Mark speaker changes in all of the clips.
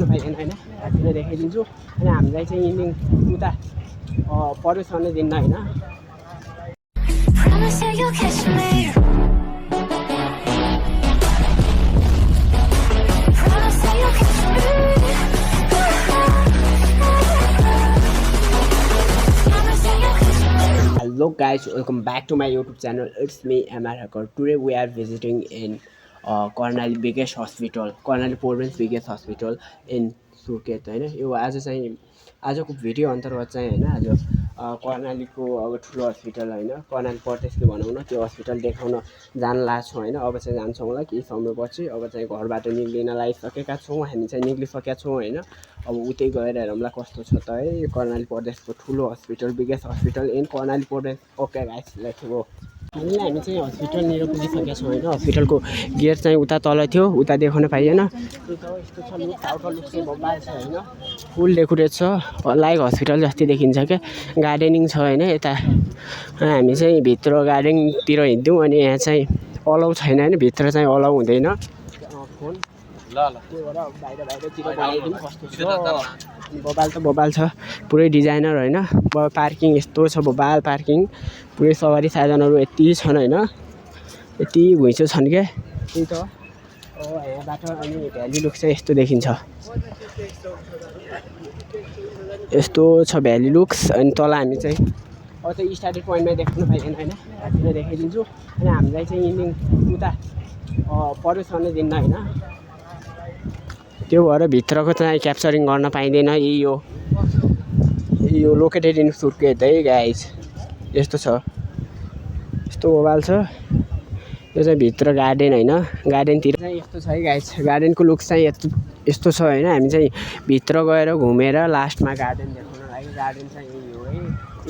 Speaker 1: पाइएन होइन किन देखाइदिन्छु अनि हामीलाई चाहिँ इन्डिङ उता परेसम्म दिन्न होइन Hello guys, welcome back to my YouTube channel. It's me MR Hacker. Today we are visiting in Karnali biggest hospital, Karnali province biggest hospital in Suket हैन यो आज चाहिँ आजको भिडियो अन्तर्गत चाहिँ हैन आज कर्णालीको अब ठुलो हस्पिटल हैन कर्णाली प्रदेशको भनौँ न त्यो हस्पिटल देखाउन जान लाग्छौं हैन अब चाहिँ जान्छौं होला केही समयपछि अब चाहिँ घरबाट निक्लिन लागिसकेका छौं हामी चाहिँ निक्लिसकेका छौं हैन अब उतै गएर हेरौँला कस्तो छ त है यो कर्णाली प्रदेशको ठुलो hospital biggest hospital in Karnali प्रदेश ओके गाइस लेट्स गो हामी चाहिँ हस्पिटलनिर पुगिसकेका छौं हैन हस्पिटलको गेट चाहिँ उता तल थियो उता देखाउन पाइएन त्यो त यस्तो छ लुक आउट लुक चाहिँ बबाल छ हैन फुल डेकोरेट छ लाइक हस्पिटल जस्तै देखिन्छ के गार्डनिङ छ हैन यता हामी चाहिँ भित्र गार्डनतिर हिँड्यौं अनि यहाँ चाहिँ अलाउ छैन हैन भित्र चाहिँ अलाउ हुँदैन फोन ल त्यो भएर बाहिरतिर बनाइदिनु कस्तो छ बबाल छ पुरै डिजाइनर हैन पार्किङ यस्तो छ बबाल पार्किङ पुरै सवारी साधनहरु यति छन् हैन यति घुइँचो छन् के त्यही त यहाँबाट अनि भ्याली लुक चाहिँ यस्तो देखिन्छ यस्तो छ भ्याली लुक्स अनि तल हामी चाहिँ अब चाहिँ स्टार्टिङ पोइन्टमा देख्न पाइएन हैन किन देखाइदिन्छु अनि हामीलाई चाहिँ इन्डिङ उता परेसम्म दिन्न हैन त्यो भएर भित्रको चाहिँ क्याप्चरिङ गर्न पाइँदैन यो लोकेटेड इन सुर्खेत है गाइस यस्तो छ यस्तो ओभल छ यो चाहिँ भित्र गार्डन हैन गार्डनतिर चाहिँ यस्तो छ है गाइस गार्डनको लुक चाहिँ यस्तो छ हैन हामी चाहिँ भित्र गएर घुमेर लास्टमा गार्डन देखाउन लागि गार्डन चाहिँ यही हो है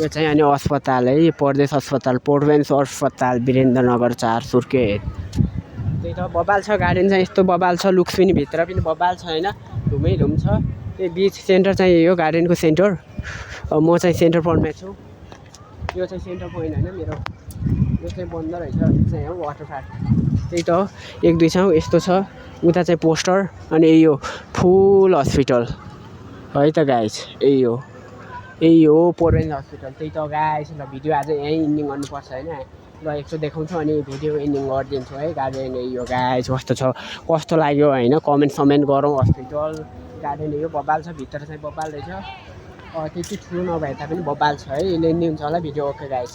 Speaker 1: यो चाहिँ अनि अस्पताल है प्रदेश अस्पताल प्रोभिन्स अस्पताल वीरेन्द्रनगर 4 सुर्खेत त्यही त बबाल छ गार्डन चाहिँ यस्तो बबाल छ लुक्स पनि भित्र पनि बबाल छ हैन धुम छ त्यो बीच सेन्टर चाहिँ यही हो गार्डनको सेन्टर म चाहिँ सेन्टर पोइन्टमा छु यो चाहिँ सेन्टर पोइन्ट हैन मेरो यो चाहिँ बन्द रहेछ चाहिँ हो वाटर पार्क त्यही त 1 2 ठाउँ यस्तो छ उता चाहिँ पोस्टर अनि यो फुल हस्पिटल है त गाइस यही हो प्रोभिन्स हस्पिटल त्यही त गाइस ल भिडियो आज यही इन्डिङ गर्नुपर्छ हैन ल एकचोटि देखाउँछु अनि भिडियो एन्डिङ गरिदिन्छु है गार्डन यो गाइस कस्तो लाग्यो हैन कमेन्ट गरौँ हस्पिटल गार्डन यो बबाल छ भित्र चाहिँ बबाल रहेछ त्यति ठुलो नभए तापनि बबाल छ है यसले नि हुन्छ होला भिडियो ओके गाइस